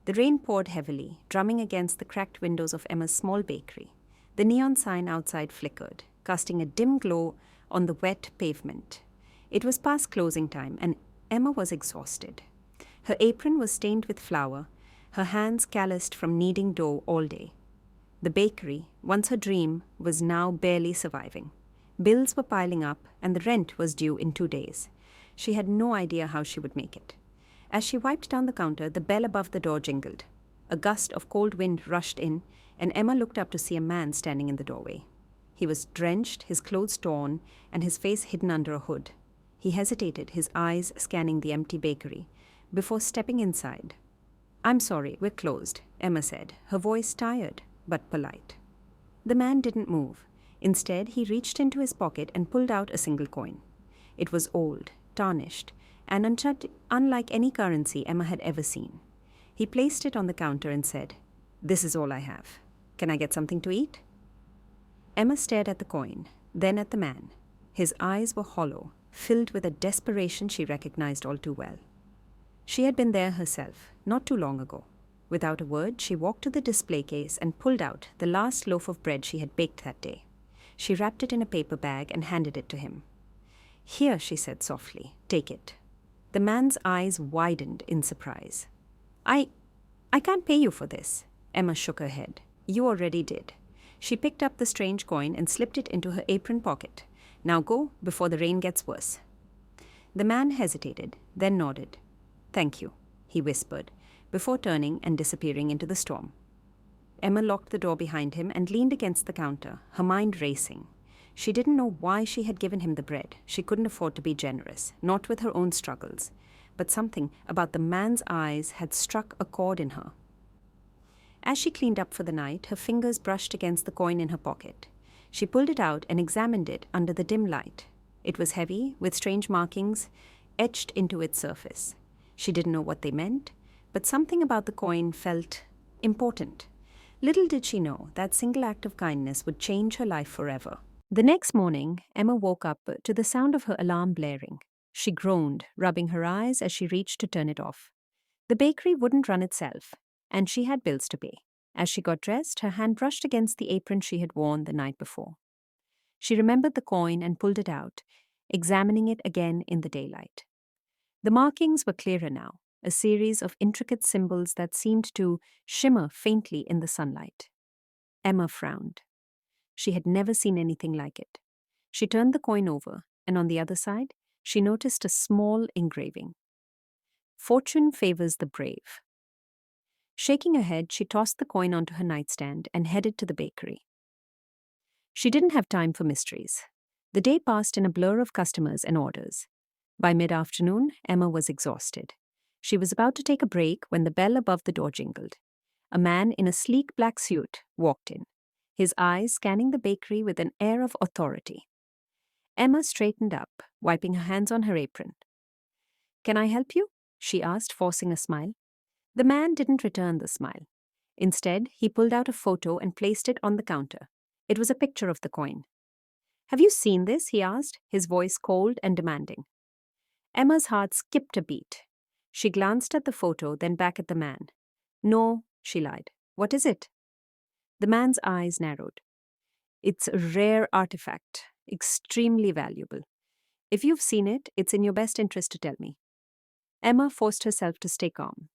The rain poured heavily, drumming against the cracked windows of Emma's small bakery. The neon sign outside flickered, casting a dim glow on the wet pavement. It was past closing time, and Emma was exhausted. Her apron was stained with flour, her hands calloused from kneading dough all day. The bakery, once her dream, was now barely surviving. Bills were piling up, and the rent was due in 2 days. She had no idea how she would make it. As she wiped down the counter, the bell above the door jingled. A gust of cold wind rushed in, and Emma looked up to see a man standing in the doorway. He was drenched, his clothes torn, and his face hidden under a hood. He hesitated, his eyes scanning the empty bakery, before stepping inside. "I'm sorry, we're closed," Emma said, her voice tired but polite. The man didn't move. Instead, he reached into his pocket and pulled out a single coin. It was old, tarnished, and unlike any currency Emma had ever seen. He placed it on the counter and said, "This is all I have. Can I get something to eat?" Emma stared at the coin, then at the man. His eyes were hollow, filled with a desperation she recognized all too well. She had been there herself, not too long ago. Without a word, she walked to the display case and pulled out the last loaf of bread she had baked that day. She wrapped it in a paper bag and handed it to him. "Here," she said softly, "take it." The man's eyes widened in surprise. I can't pay you for this." Emma shook her head. "You already did." She picked up the strange coin and slipped it into her apron pocket. "Now go, before the rain gets worse." The man hesitated, then nodded. "Thank you," he whispered, before turning and disappearing into the storm. Emma locked the door behind him and leaned against the counter, her mind racing. She didn't know why she had given him the bread. She couldn't afford to be generous, not with her own struggles. But something about the man's eyes had struck a chord in her. As she cleaned up for the night, her fingers brushed against the coin in her pocket. She pulled it out and examined it under the dim light. It was heavy, with strange markings etched into its surface. She didn't know what they meant, but something about the coin felt important. Little did she know that single act of kindness would change her life forever. The next morning, Emma woke up to the sound of her alarm blaring. She groaned, rubbing her eyes as she reached to turn it off. The bakery wouldn't run itself, and she had bills to pay. As she got dressed, her hand brushed against the apron she had worn the night before. She remembered the coin and pulled it out, examining it again in the daylight. The markings were clearer now, a series of intricate symbols that seemed to shimmer faintly in the sunlight. Emma frowned. She had never seen anything like it. She turned the coin over, and on the other side, she noticed a small engraving. "Fortune favors the brave." Shaking her head, she tossed the coin onto her nightstand and headed to the bakery. She didn't have time for mysteries. The day passed in a blur of customers and orders. By mid-afternoon, Emma was exhausted. She was about to take a break when the bell above the door jingled. A man in a sleek black suit walked in, his eyes scanning the bakery with an air of authority. Emma straightened up, wiping her hands on her apron. "Can I help you?" she asked, forcing a smile. The man didn't return the smile. Instead, he pulled out a photo and placed it on the counter. It was a picture of the coin. "Have you seen this?" he asked, his voice cold and demanding. Emma's heart skipped a beat. She glanced at the photo, then back at the man. "No," she lied. "What is it?" The man's eyes narrowed. "It's a rare artifact, extremely valuable. If you've seen it, it's in your best interest to tell me." Emma forced herself to stay calm.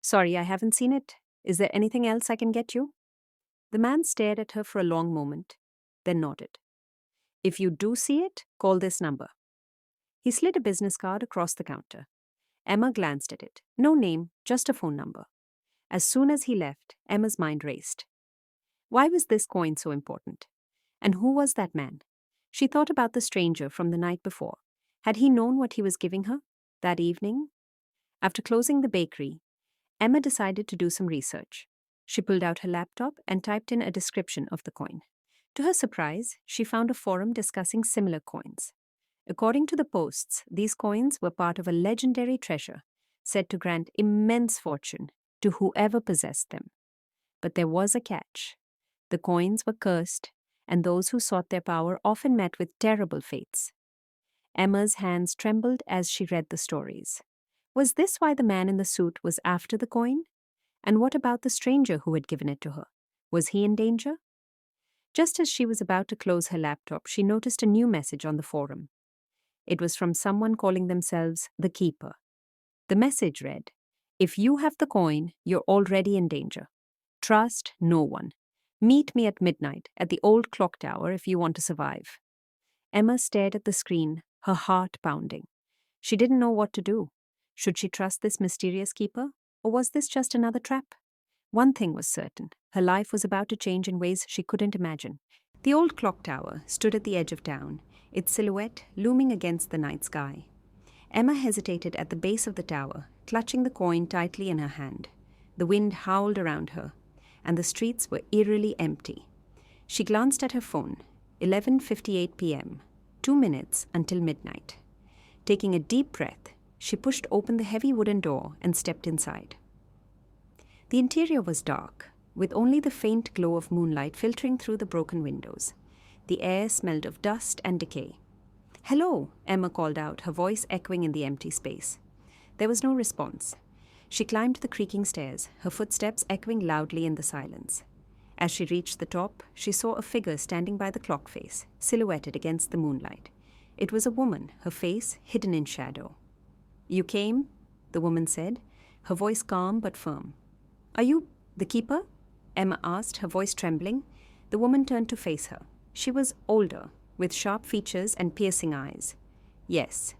"Sorry, I haven't seen it. Is there anything else I can get you?" The man stared at her for a long moment, then nodded. "If you do see it, call this number." He slid a business card across the counter. Emma glanced at it. No name, just a phone number. As soon as he left, Emma's mind raced. Why was this coin so important? And who was that man? She thought about the stranger from the night before. Had he known what he was giving her that evening? After closing the bakery, Emma decided to do some research. She pulled out her laptop and typed in a description of the coin. To her surprise, she found a forum discussing similar coins. According to the posts, these coins were part of a legendary treasure, said to grant immense fortune to whoever possessed them. But there was a catch. The coins were cursed, and those who sought their power often met with terrible fates. Emma's hands trembled as she read the stories. Was this why the man in the suit was after the coin? And what about the stranger who had given it to her? Was he in danger? Just as she was about to close her laptop, she noticed a new message on the forum. It was from someone calling themselves the Keeper. The message read, "If you have the coin, you're already in danger. Trust no one. Meet me at midnight at the old clock tower if you want to survive." Emma stared at the screen, her heart pounding. She didn't know what to do. Should she trust this mysterious keeper, or was this just another trap? One thing was certain. Her life was about to change in ways she couldn't imagine. The old clock tower stood at the edge of town, its silhouette looming against the night sky. Emma hesitated at the base of the tower, clutching the coin tightly in her hand. The wind howled around her, and the streets were eerily empty. She glanced at her phone. 11:58 p.m. 2 minutes until midnight. Taking a deep breath, she pushed open the heavy wooden door and stepped inside. The interior was dark, with only the faint glow of moonlight filtering through the broken windows. The air smelled of dust and decay. "Hello," Emma called out, her voice echoing in the empty space. There was no response. She climbed the creaking stairs, her footsteps echoing loudly in the silence. As she reached the top, she saw a figure standing by the clock face, silhouetted against the moonlight. It was a woman, her face hidden in shadow. "You came?" the woman said, her voice calm but firm. "Are you the keeper?" Emma asked, her voice trembling. The woman turned to face her. She was older, with sharp features and piercing eyes. "Yes."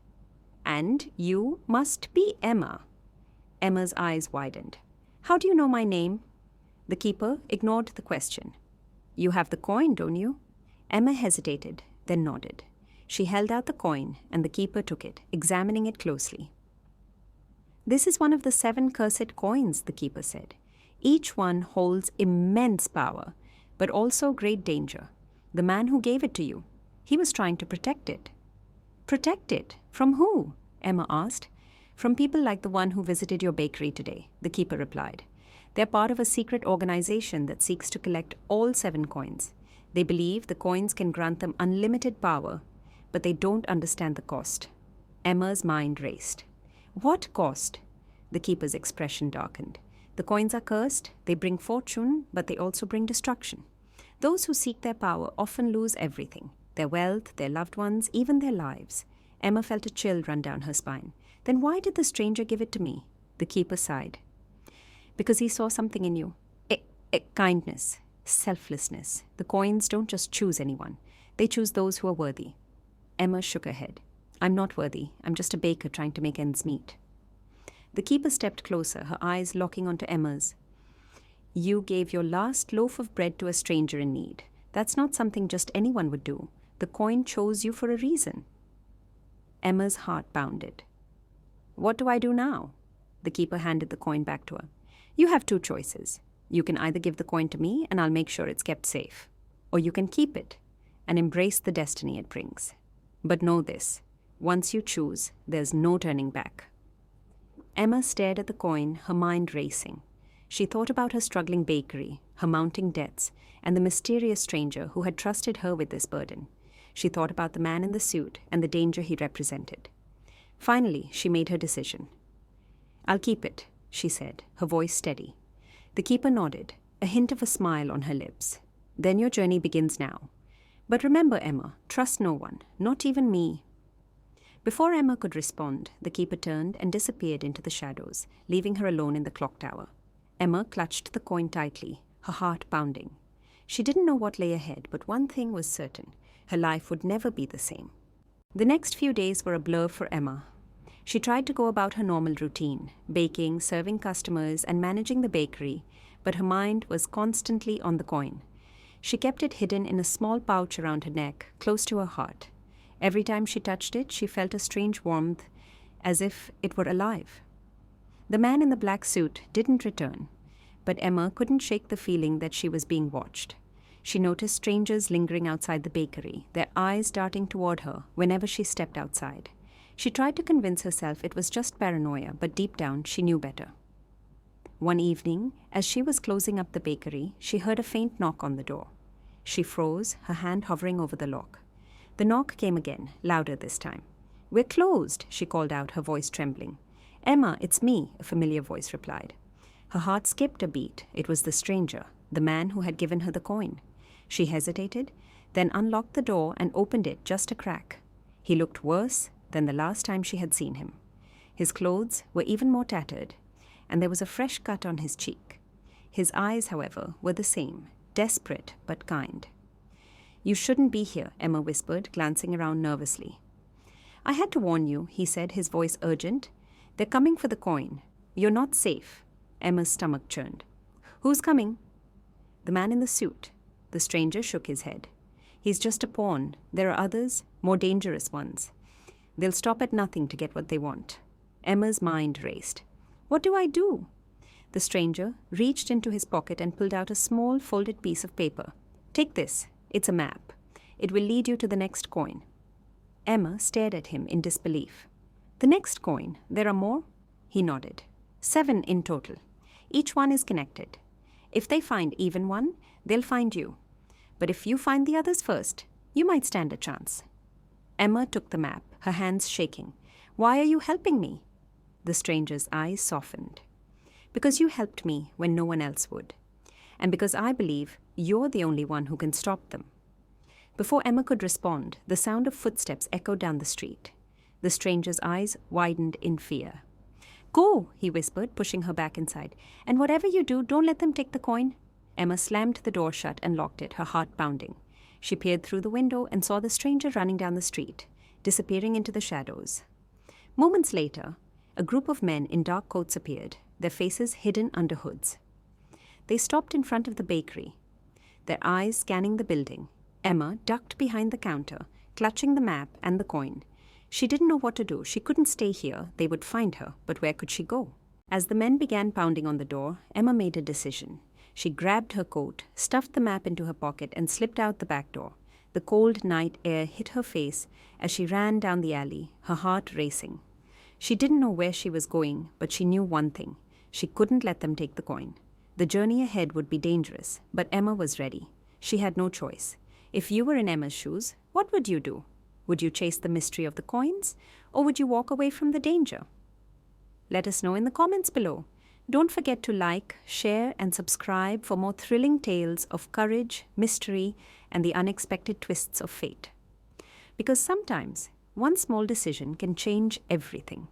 "And you must be Emma." Emma's eyes widened. "How do you know my name?" The keeper ignored the question. "You have the coin, don't you?" Emma hesitated, then nodded. She held out the coin, and the keeper took it, examining it closely. "This is one of the 7 cursed coins," the keeper said. "Each one holds immense power, but also great danger. The man who gave it to you, he was trying to protect it." "Protect it? From who?" Emma asked. "From people like the one who visited your bakery today," the keeper replied. "They're part of a secret organization that seeks to collect all 7 coins. They believe the coins can grant them unlimited power, but they don't understand the cost." Emma's mind raced. "What cost?" The keeper's expression darkened. "The coins are cursed. They bring fortune, but they also bring destruction. Those who seek their power often lose everything: their wealth, their loved ones, even their lives." Emma felt a chill run down her spine. "Then why did the stranger give it to me?" The keeper sighed. "Because he saw something in you. Kindness, selflessness. The coins don't just choose anyone. They choose those who are worthy." Emma shook her head. "I'm not worthy. I'm just a baker trying to make ends meet." The keeper stepped closer, her eyes locking onto Emma's. "You gave your last loaf of bread to a stranger in need. That's not something just anyone would do. The coin chose you for a reason." Emma's heart bounded. "What do I do now?" The keeper handed the coin back to her. "You have 2 choices. You can either give the coin to me and I'll make sure it's kept safe, or you can keep it and embrace the destiny it brings. But know this, once you choose, there's no turning back." Emma stared at the coin, her mind racing. She thought about her struggling bakery, her mounting debts, and the mysterious stranger who had trusted her with this burden. She thought about the man in the suit and the danger he represented. Finally, she made her decision. "I'll keep it," she said, her voice steady. The keeper nodded, a hint of a smile on her lips. "Then your journey begins now. But remember, Emma, trust no one, not even me." Before Emma could respond, the keeper turned and disappeared into the shadows, leaving her alone in the clock tower. Emma clutched the coin tightly, her heart pounding. She didn't know what lay ahead, but one thing was certain: her life would never be the same. The next few days were a blur for Emma. She tried to go about her normal routine, baking, serving customers, and managing the bakery, but her mind was constantly on the coin. She kept it hidden in a small pouch around her neck, close to her heart. Every time she touched it, she felt a strange warmth, as if it were alive. The man in the black suit didn't return, but Emma couldn't shake the feeling that she was being watched. She noticed strangers lingering outside the bakery, their eyes darting toward her whenever she stepped outside. She tried to convince herself it was just paranoia, but deep down she knew better. One evening, as she was closing up the bakery, she heard a faint knock on the door. She froze, her hand hovering over the lock. The knock came again, louder this time. "We're closed," she called out, her voice trembling. "Emma, it's me," a familiar voice replied. Her heart skipped a beat. It was the stranger, the man who had given her the coin. She hesitated, then unlocked the door and opened it just a crack. He looked worse than the last time she had seen him. His clothes were even more tattered, and there was a fresh cut on his cheek. His eyes, however, were the same, desperate but kind. "You shouldn't be here," Emma whispered, glancing around nervously. "I had to warn you," he said, his voice urgent. "They're coming for the coin. You're not safe." Emma's stomach churned. "Who's coming?" "The man in the suit." The stranger shook his head. "He's just a pawn. There are others, more dangerous ones. They'll stop at nothing to get what they want." Emma's mind raced. "What do I do?" The stranger reached into his pocket and pulled out a small folded piece of paper. "Take this. It's a map. It will lead you to the next coin." Emma stared at him in disbelief. "The next coin? There are more?" He nodded. 7 in total. Each one is connected. If they find even one, they'll find you. But if you find the others first, you might stand a chance. Emma took the map, her hands shaking. "Why are you helping me?" The stranger's eyes softened. "Because you helped me when no one else would. And because I believe you're the only one who can stop them." Before Emma could respond, the sound of footsteps echoed down the street. The stranger's eyes widened in fear. "Go," he whispered, pushing her back inside. "And whatever you do, don't let them take the coin." Emma slammed the door shut and locked it, her heart pounding. She peered through the window and saw the stranger running down the street, disappearing into the shadows. Moments later, a group of men in dark coats appeared, their faces hidden under hoods. They stopped in front of the bakery, their eyes scanning the building. Emma ducked behind the counter, clutching the map and the coin. She didn't know what to do. She couldn't stay here. They would find her. But where could she go? As the men began pounding on the door, Emma made a decision. She grabbed her coat, stuffed the map into her pocket, and slipped out the back door. The cold night air hit her face as she ran down the alley, her heart racing. She didn't know where she was going, but she knew one thing. She couldn't let them take the coin. The journey ahead would be dangerous, but Emma was ready. She had no choice. If you were in Emma's shoes, what would you do? Would you chase the mystery of the coins, or would you walk away from the danger? Let us know in the comments below. Don't forget to like, share, and subscribe for more thrilling tales of courage, mystery, and the unexpected twists of fate. Because sometimes, one small decision can change everything.